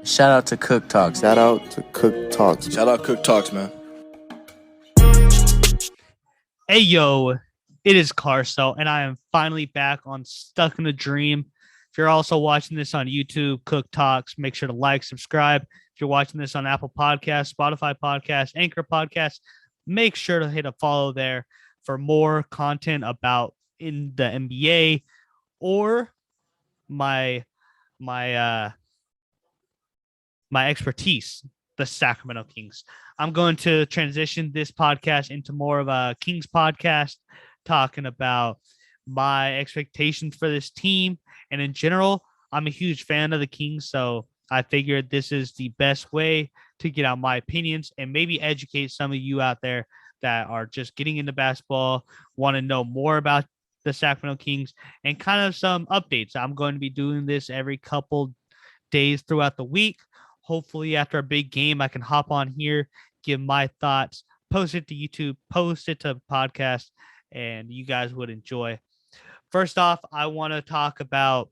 Shout out to Cook Talks. Shout out to Cook Talks. Shout out Cook Talks, man. Hey, yo, it is Carso, and I am finally back on Stuck in a Dream. If you're also watching this on YouTube, Cook Talks, make sure to like, subscribe. If you're watching this on Apple Podcasts, Spotify Podcasts, Anchor Podcasts, make sure to hit a follow there for more content about in the NBA or my expertise, the Sacramento Kings. I'm going to transition this podcast into more of a Kings podcast, talking about my expectations for this team. And in general, I'm a huge fan of the Kings, so I figured this is the best way to get out my opinions and maybe educate some of you out there that are just getting into basketball, want to know more about the Sacramento Kings, and kind of some updates. I'm going to be doing this every couple days throughout the week. Hopefully after a big game, I can hop on here, give my thoughts, post it to YouTube, post it to podcast, and you guys would enjoy. First off, I want to talk about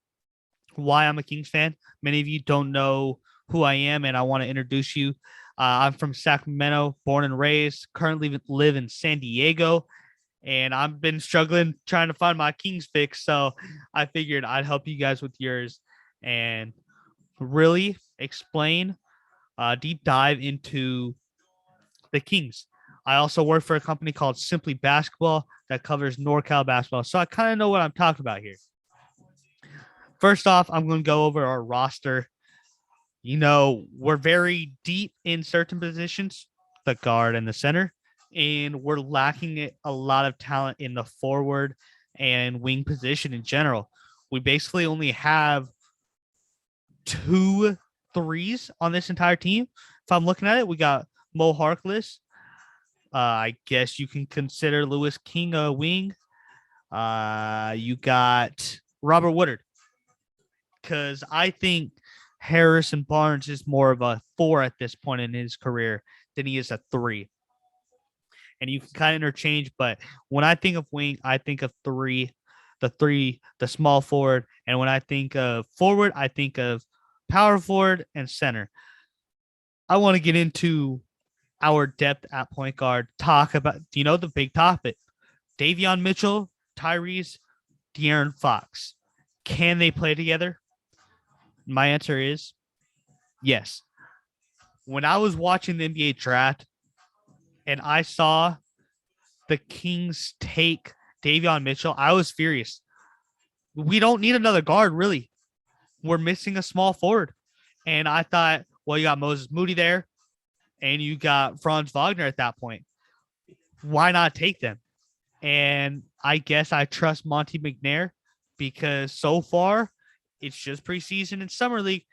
why I'm a Kings fan. Many of you don't know who I am, and I want to introduce you. I'm from Sacramento, born and raised, currently live in San Diego, and I've been struggling trying to find my Kings fix, so I figured I'd help you guys with yours and really explain, deep dive into the Kings. I also work for a company called Simply Basketball that covers NorCal basketball, so I kind of know what I'm talking about here. First off, I'm going to go over our roster. You know, we're very deep in certain positions, the guard and the center, and we're lacking a lot of talent in the forward and wing position in general. We basically only have 2 threes on this entire team. If I'm looking at it, we got Mo Harkless. I guess you can consider Lewis King a wing. You got Robert Woodard, because I think Harrison Barnes is more of a 4 at this point in his career than he is a 3. And you can kind of interchange, but when I think of wing, I think of 3, the small forward. And when I think of forward, I think of power forward and center. I want to get into our depth at point guard, talk about, the big topic. Davion Mitchell, Tyrese, De'Aaron Fox. Can they play together? My answer is yes. When I was watching the NBA draft and I saw the Kings take Davion Mitchell, I was furious. We don't need another guard, really. We're missing a small forward. And I thought, well, you got Moses Moody there and you got Franz Wagner at that point. Why not take them? And I guess I trust Monty McNair because so far it's just preseason and summer league.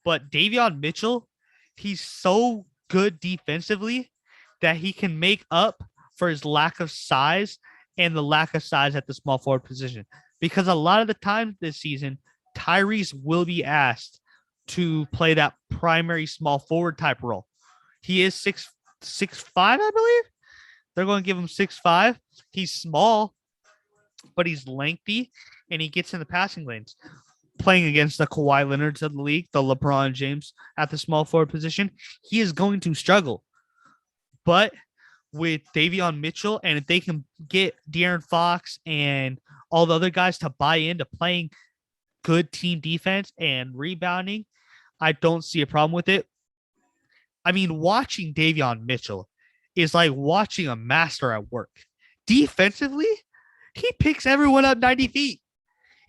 But Davion Mitchell, he's so good defensively that he can make up for his lack of size and the lack of size at the small forward position. Because a lot of the time this season, Tyrese will be asked to play that primary small forward type role. He is 6'5", I believe. They're going to give him 6'5". He's small, but he's lengthy, and he gets in the passing lanes. Playing against the Kawhi Leonards of the league, the LeBron James at the small forward position, he is going to struggle. But with Davion Mitchell, and if they can get De'Aaron Fox and all the other guys to buy into playing good team defense and rebounding, I don't see a problem with it. I mean, watching Davion Mitchell is like watching a master at work. Defensively, he picks everyone up 90 feet.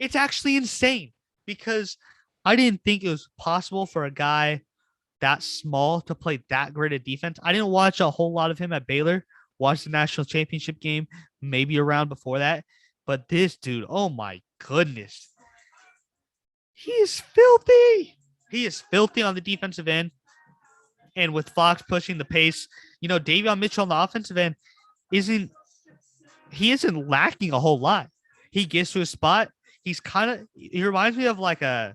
It's actually insane because I didn't think it was possible for a guy that small to play that great a defense. I didn't watch a whole lot of him at Baylor, watched the national championship game, maybe around before that. But this dude, oh my goodness. He is filthy. He is filthy on the defensive end. And with Fox pushing the pace, Davion Mitchell on the offensive end isn't lacking a whole lot. He gets to his spot. He reminds me of like I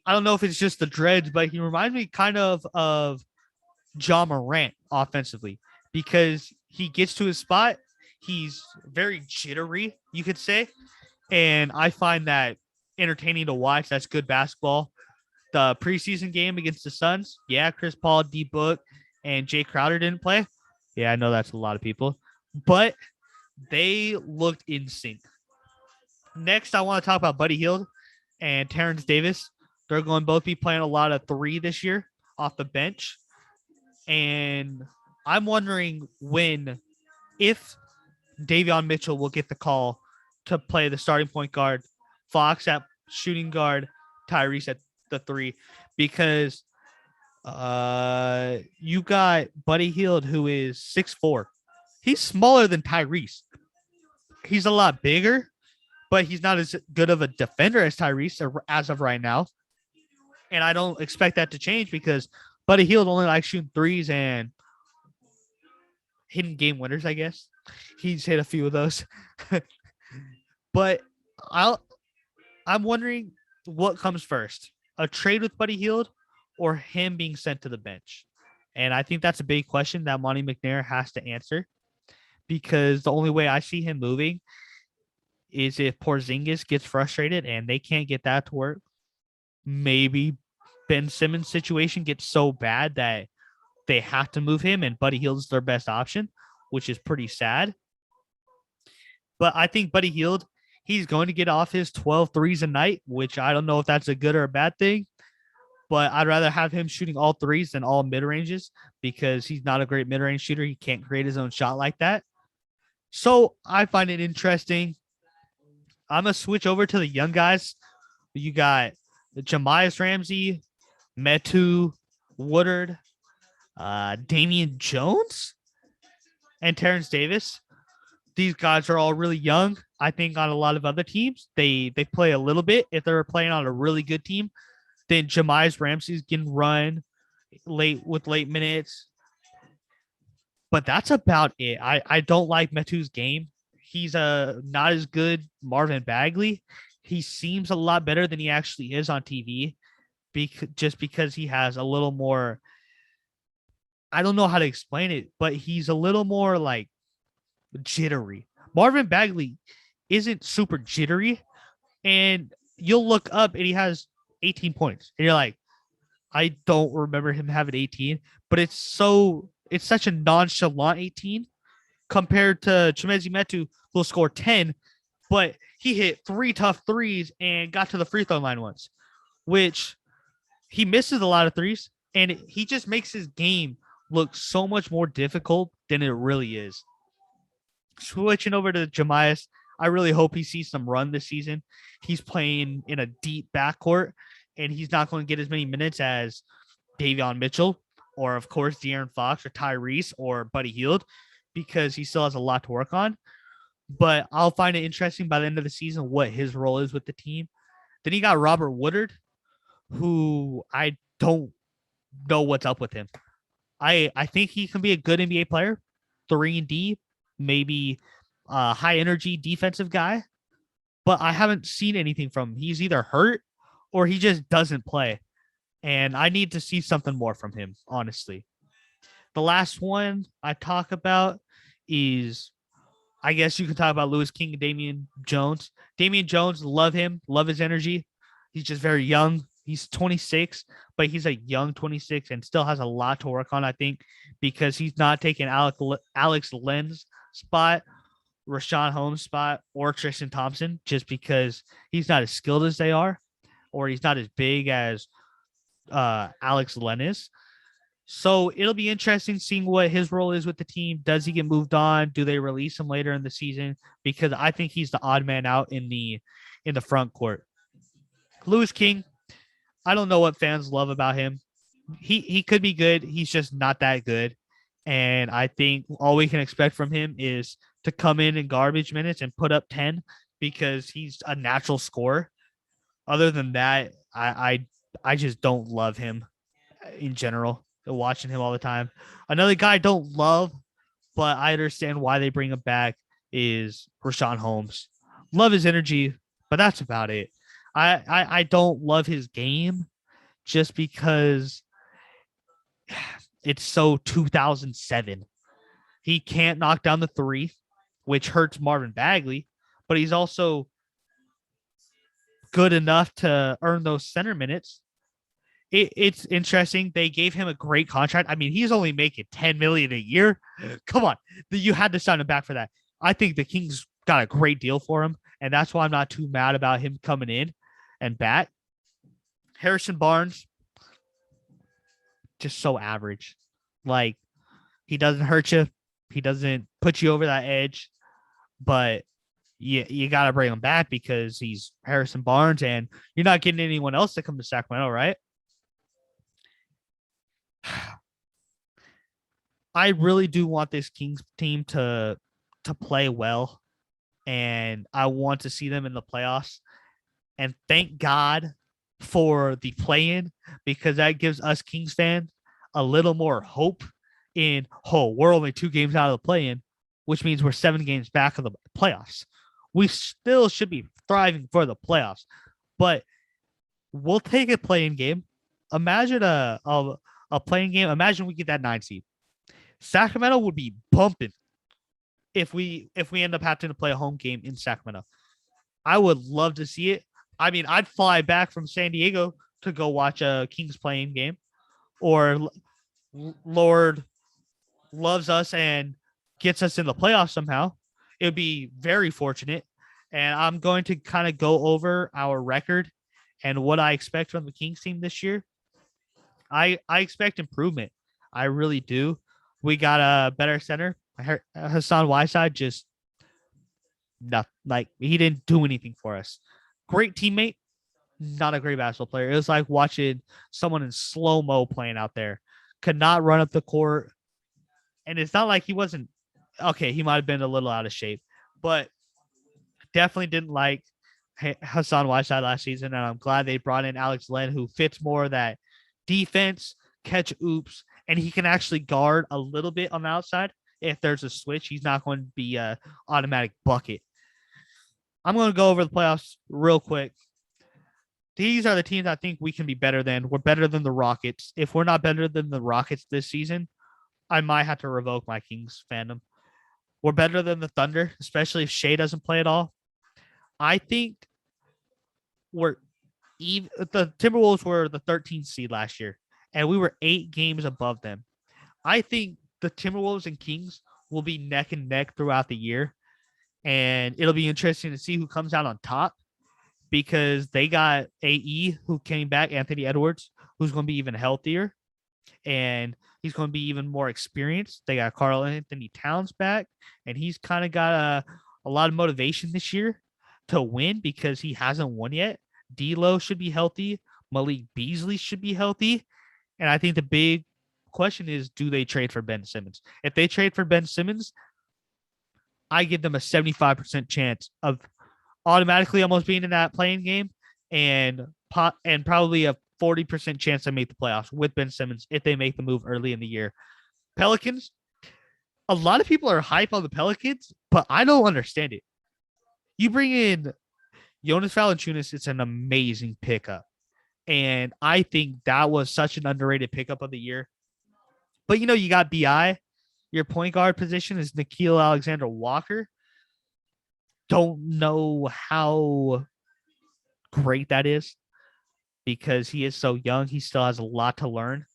don't know if it's just the dreads, but he reminds me kind of John Morant offensively because he gets to his spot. He's very jittery, you could say. And I find that entertaining to watch. That's good basketball. the preseason game against the Suns, yeah, Chris Paul, D Book, and Jay Crowder didn't play. Yeah, I know that's a lot of people, but they looked in sync. Next, I want to talk about Buddy Hield and Terrence Davis. They're going to both be playing a lot of three this year off the bench. And I'm wondering if Davion Mitchell will get the call to play the starting point guard, Fox at shooting guard, Tyrese at the three, because you got Buddy Hield, who is 6'4". He's smaller than Tyrese. He's a lot bigger, but he's not as good of a defender as Tyrese as of right now. And I don't expect that to change because Buddy Hield only likes shooting threes and hitting game winners, I guess. He's hit a few of those. But I'm wondering what comes first, a trade with Buddy Hield or him being sent to the bench. And I think that's a big question that Monty McNair has to answer, because the only way I see him moving is if Porzingis gets frustrated and they can't get that to work. Maybe Ben Simmons' situation gets so bad that they have to move him and Buddy Hield is their best option, which is pretty sad. But I think Buddy Hield, he's going to get off his 12 threes a night, which I don't know if that's a good or a bad thing. But I'd rather have him shooting all threes than all mid-ranges because he's not a great mid-range shooter. He can't create his own shot like that. So I find it interesting. I'm going to switch over to the young guys. You got Jamias Ramsey, Metu, Woodard, Damian Jones, and Terrence Davis. These guys are all really young. I think on a lot of other teams, they play a little bit. If they're playing on a really good team, then Jamias Ramsey's can run late minutes. But that's about it. I don't like Metu's game. He's not as good Marvin Bagley. He seems a lot better than he actually is on TV, just because he has a little more. I don't know how to explain it, but he's a little more like jittery. Marvin Bagley isn't super jittery, and you'll look up and he has 18 points, and you're like, I don't remember him having 18, but it's such a nonchalant 18 compared to Chimezie Metu, who'll score 10, but he hit 3 tough threes and got to the free throw line once, which he misses a lot of threes, and he just makes his game look so much more difficult than it really is. Switching over to Jamias, I really hope he sees some run this season. He's playing in a deep backcourt, and he's not going to get as many minutes as Davion Mitchell or, of course, De'Aaron Fox or Tyrese or Buddy Hield, because he still has a lot to work on. But I'll find it interesting by the end of the season what his role is with the team. Then you got Robert Woodard, who I don't know what's up with him. I think he can be a good NBA player, 3-and-D, maybe a high-energy defensive guy, but I haven't seen anything from him. He's either hurt or he just doesn't play, and I need to see something more from him, honestly. The last one I talk about is, I guess you can talk about Louis King and Damian Jones. Damian Jones, love him, love his energy. He's just very young. He's 26, but he's a young 26 and still has a lot to work on, I think, because he's not taking Alex Len's spot, Rashaan Holmes' spot, or Tristan Thompson, just because he's not as skilled as they are, or he's not as big as Alex Len is. So it'll be interesting seeing what his role is with the team. Does he get moved on? Do they release him later in the season? Because I think he's the odd man out in the front court. Louis King, I don't know what fans love about him. He could be good. He's just not that good. And I think all we can expect from him is to come in garbage minutes and put up 10 because he's a natural scorer. Other than that, I just don't love him in general. Watching him all the time. Another guy I don't love, but I understand why they bring him back, is Rashaan Holmes. Love his energy, but that's about it. I don't love his game just because it's so 2007. He can't knock down the three, which hurts Marvin Bagley, but he's also good enough to earn those center minutes. it's interesting. They gave him a great contract. I mean, he's only making $10 million a year. Come on, you had to sign him back for that. I think the Kings got a great deal for him, and that's why I'm not too mad about him coming in and back. Harrison Barnes, just so average. Like, he doesn't hurt you. He doesn't put you over that edge, but you got to bring him back because he's Harrison Barnes, and you're not getting anyone else to come to Sacramento, right? I really do want this Kings team to play well, and I want to see them in the playoffs. And thank God for the play-in, because that gives us Kings fans a little more hope in, oh, we're only 2 games out of the play-in, which means we're 7 games back of the playoffs. We still should be thriving for the playoffs, but we'll take a play-in game. Imagine a playing game. Imagine we get that 9 seed. Sacramento would be bumping if we end up having to play a home game in Sacramento. I would love to see it. I mean, I'd fly back from San Diego to go watch a Kings playing game, or Lord loves us and gets us in the playoffs somehow. It would be very fortunate. And I'm going to kind of go over our record and what I expect from the Kings team this year. I expect improvement. I really do. We got a better center. Hassan Whiteside just not like he didn't do anything for us. Great teammate, not a great basketball player. It was like watching someone in slow-mo playing out there. Could not run up the court. And it's not like he wasn't okay. He might have been a little out of shape, but definitely didn't like Hassan Whiteside last season. And I'm glad they brought in Alex Len, who fits more of that defense, catch oops, and he can actually guard a little bit on the outside. If there's a switch, he's not going to be an automatic bucket. I'm going to go over the playoffs real quick. These are the teams I think we can be better than. We're better than the Rockets. If we're not better than the Rockets this season, I might have to revoke my Kings fandom. We're better than the Thunder, especially if Shea doesn't play at all. I think the Timberwolves were the 13th seed last year, and we were 8 games above them. I think the Timberwolves and Kings will be neck and neck throughout the year, and it'll be interesting to see who comes out on top, because they got AE who came back, Anthony Edwards, who's going to be even healthier, and he's going to be even more experienced. They got Karl Anthony Towns back, and he's kind of got a lot of motivation this year to win because he hasn't won yet. D'Lo should be healthy. Malik Beasley should be healthy. And I think the big question is, do they trade for Ben Simmons? If they trade for Ben Simmons, I give them a 75% chance of automatically almost being in that playing game, and probably a 40% chance to make the playoffs with Ben Simmons if they make the move early in the year. Pelicans, a lot of people are hype on the Pelicans, but I don't understand it. You bring in Jonas Valanciunas, it's an amazing pickup. And I think that was such an underrated pickup of the year. But, you got BI. Your point guard position is Nickeil Alexander-Walker. Don't know how great that is because he is so young. He still has a lot to learn.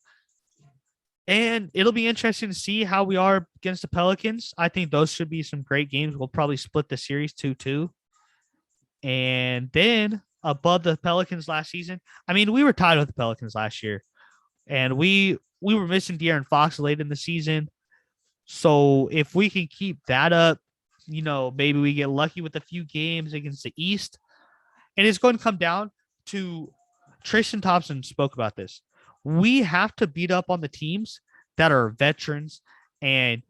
And it'll be interesting to see how we are against the Pelicans. I think those should be some great games. We'll probably split the series 2-2. And then above the Pelicans last season, I mean, we were tied with the Pelicans last year. And we were missing De'Aaron Fox late in the season. So if we can keep that up, maybe we get lucky with a few games against the East. And it's going to come down to Tristan Thompson spoke about this. We have to beat up on the teams that are veterans and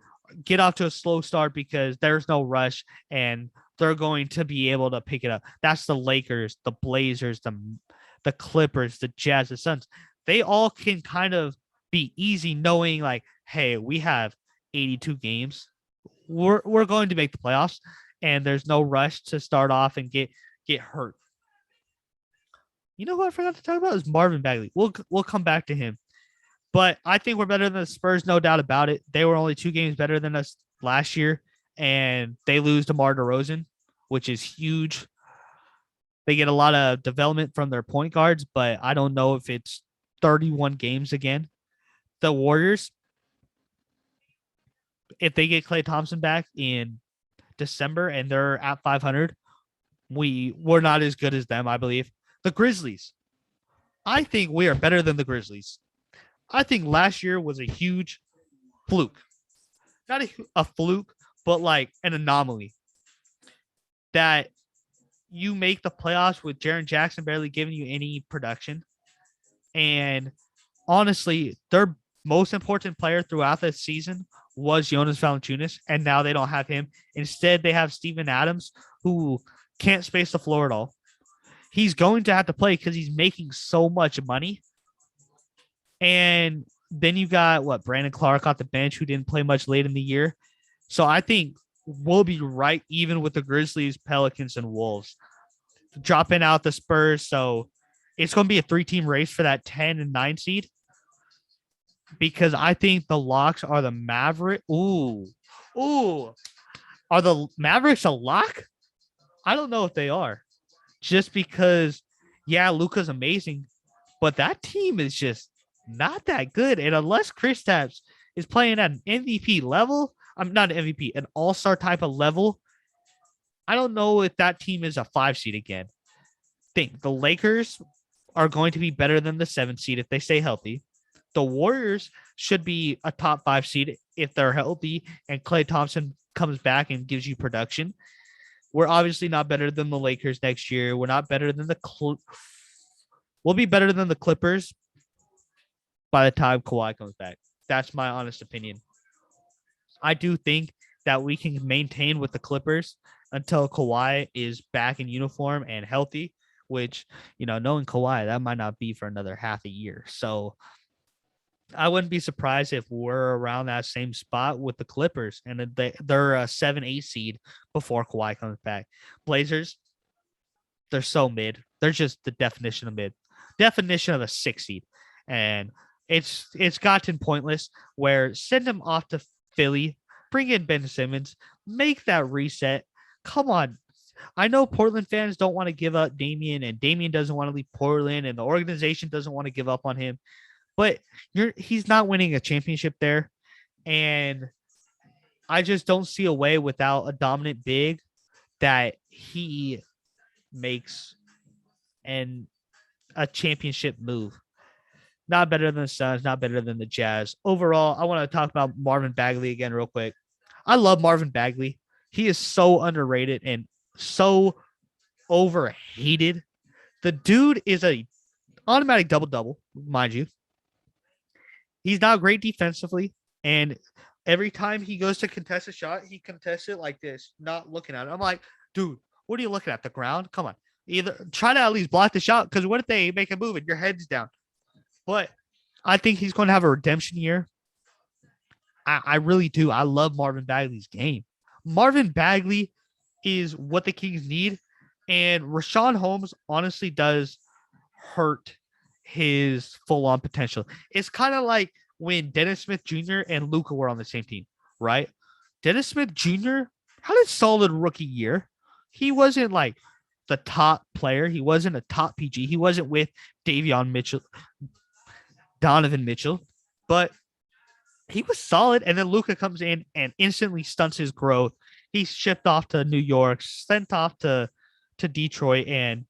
get off to a slow start because there's no rush and they're going to be able to pick it up. That's the Lakers, the Blazers, the Clippers, the Jazz, the Suns. They all can kind of be easy knowing like, hey, we have 82 games. We're going to make the playoffs, and there's no rush to start off and get hurt. You know who I forgot to talk about is Marvin Bagley. We'll come back to him. But I think we're better than the Spurs, no doubt about it. They were only 2 games better than us last year, and they lose to DeMar DeRozan, which is huge. They get a lot of development from their point guards, but I don't know if it's 31 games again. The Warriors, if they get Klay Thompson back in December and they're at 500, we're not as good as them, I believe. The Grizzlies, I think we are better than the Grizzlies. I think last year was a huge fluke. Not a fluke, but like an anomaly. That you make the playoffs with Jaren Jackson barely giving you any production. And honestly, their most important player throughout the season was Jonas Valanciunas, and now they don't have him. Instead, they have Steven Adams, who can't space the floor at all. He's going to have to play because he's making so much money. And then you got Brandon Clark off the bench, who didn't play much late in the year. So I think we'll be right even with the Grizzlies, Pelicans, and Wolves. Dropping out the Spurs. So it's going to be a 3-team race for that 10 and 9 seed. Because I think the locks are the Mavericks. Ooh. Are the Mavericks a lock? I don't know if they are. Just because, yeah, Luka's amazing, but that team is just not that good. And unless Kristaps is playing at an MVP level, I'm not an MVP, an all-star type of level, I don't know if that team is a 5 seed again. Think the Lakers are going to be better than the 7 seed if they stay healthy. The Warriors should be a top 5 seed if they're healthy and Klay Thompson comes back and gives you production. We're obviously not better than the Lakers next year. We're not better than we'll be better than the Clippers by the time Kawhi comes back. That's my honest opinion. I do think that we can maintain with the Clippers until Kawhi is back in uniform and healthy, which, knowing Kawhi, that might not be for another half a year. So I wouldn't be surprised if we're around that same spot with the Clippers and they're a 7-8 seed before Kawhi comes back. Blazers, they're so mid. They're just the definition of mid. Definition of a 6 seed. And it's gotten pointless where send them off to Philly, bring in Ben Simmons, make that reset. Come on. I know Portland fans don't want to give up Damian, and Damian doesn't want to leave Portland, and the organization doesn't want to give up on him. But he's not winning a championship there. And I just don't see a way without a dominant big that he makes a championship move. Not better than the Suns, not better than the Jazz. Overall, I want to talk about Marvin Bagley again real quick. I love Marvin Bagley. He is so underrated and so overhated. The dude is a automatic double-double, mind you. He's not great defensively, and every time he goes to contest a shot, he contests it like this, not looking at it. I'm like, dude, what are you looking at? The ground? Come on. Either try to at least block the shot, because what if they make a move and your head's down? But I think he's going to have a redemption year. I really do. I love Marvin Bagley's game. Marvin Bagley is what the Kings need, and Rashaan Holmes honestly does hurt his full-on potential. It's kind of like when Dennis Smith Jr. and Luka were on the same team, right? Dennis Smith Jr. had a solid rookie year. He wasn't like the top player. He wasn't a top PG. He wasn't with Donovan Mitchell, but he was solid. And then Luka comes in and instantly stunts his growth. He's shipped off to New York, sent off to Detroit, and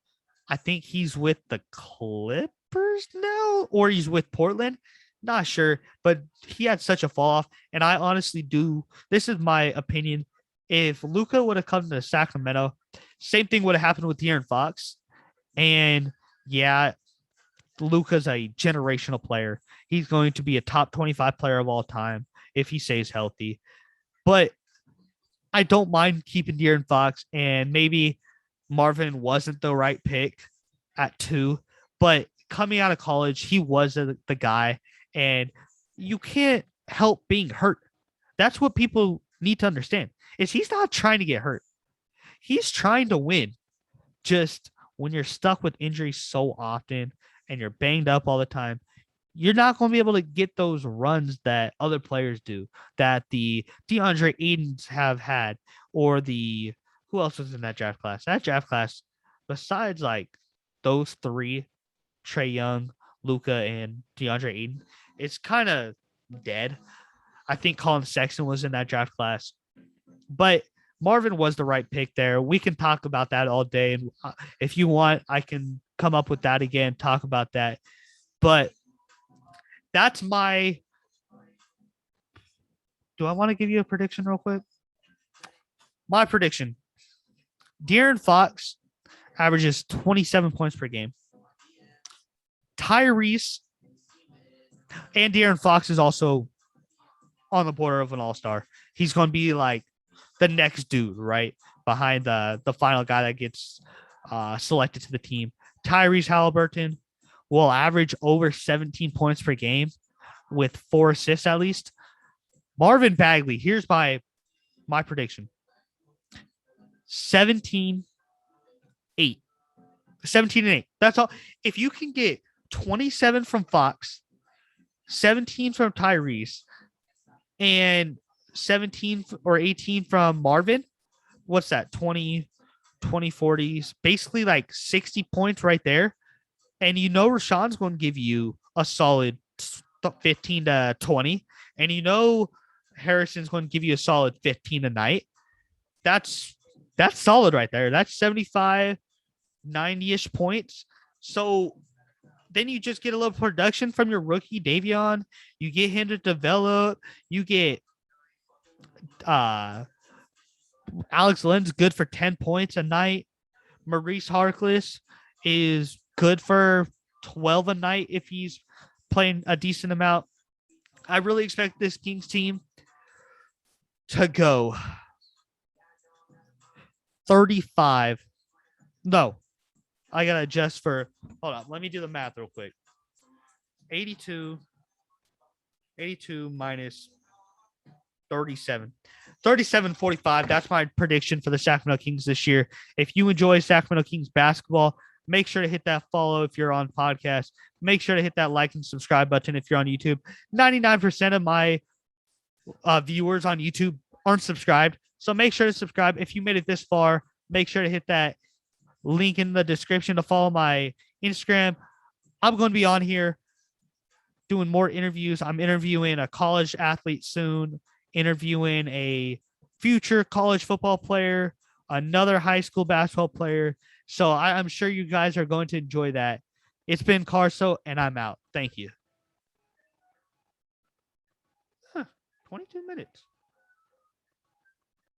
I think he's with the Clippers now, or he's with Portland. Not sure, but he had such a fall off. And I honestly do. This is my opinion. If Luka would have come to Sacramento, same thing would have happened with De'Aaron Fox. And yeah, Luka's a generational player. He's going to be a top 25 player of all time if he stays healthy. But I don't mind keeping De'Aaron Fox, and maybe Marvin wasn't the right pick at 2, but coming out of college, he was the guy, and you can't help being hurt. That's what people need to understand, is he's not trying to get hurt. He's trying to win. Just when you're stuck with injuries so often and you're banged up all the time, you're not going to be able to get those runs that other players do, that the DeAndre Aidens have had, or who else was in that draft class? That draft class, besides like those 3, Trae Young, Luka and DeAndre Ayton. It's kind of dead. I think Colin Sexton was in that draft class, but Marvin was the right pick there. We can talk about that all day. And if you want, I can come up with that again, talk about that. But that's my. Do I want to give you a prediction real quick? My prediction: De'Aaron Fox averages 27 points per game. Tyrese and De'Aaron Fox is also on the border of an all-star. He's going to be like the next dude, right? Behind the final guy that gets selected to the team. Tyrese Halliburton will average over 17 points per game with 4 assists at least. Marvin Bagley, here's my prediction. 17-8. 17-8. That's all. If you can get 27 from Fox, 17 from Tyrese, and 17 or 18 from Marvin, what's that? 20, 40s, basically like 60 points right there. And you know Rashaan's going to give you a solid 15 to 20. And you know Harrison's going to give you a solid 15 a night. That's solid right there. That's 75, 90-ish points. So then you just get a little production from your rookie, Damian. You get him to develop. You get Alex Len's good for 10 points a night. Maurice Harkless is good for 12 a night if he's playing a decent amount. I really expect this Kings team to go 35. No, I got to adjust for. Hold on. Let me do the math real quick. 82 minus 37. 37-45. That's my prediction for the Sacramento Kings this year. If you enjoy Sacramento Kings basketball, make sure to hit that follow if you're on podcast. Make sure to hit that like and subscribe button if you're on YouTube. 99% of my viewers on YouTube aren't subscribed. So make sure to subscribe. If you made it this far, make sure to hit that link in the description to follow my Instagram. I'm going to be on here doing more interviews. I'm interviewing a college athlete soon, interviewing a future college football player, another high school basketball player. So I'm sure you guys are going to enjoy that. It's been Carso, and I'm out. Thank you. 22 minutes.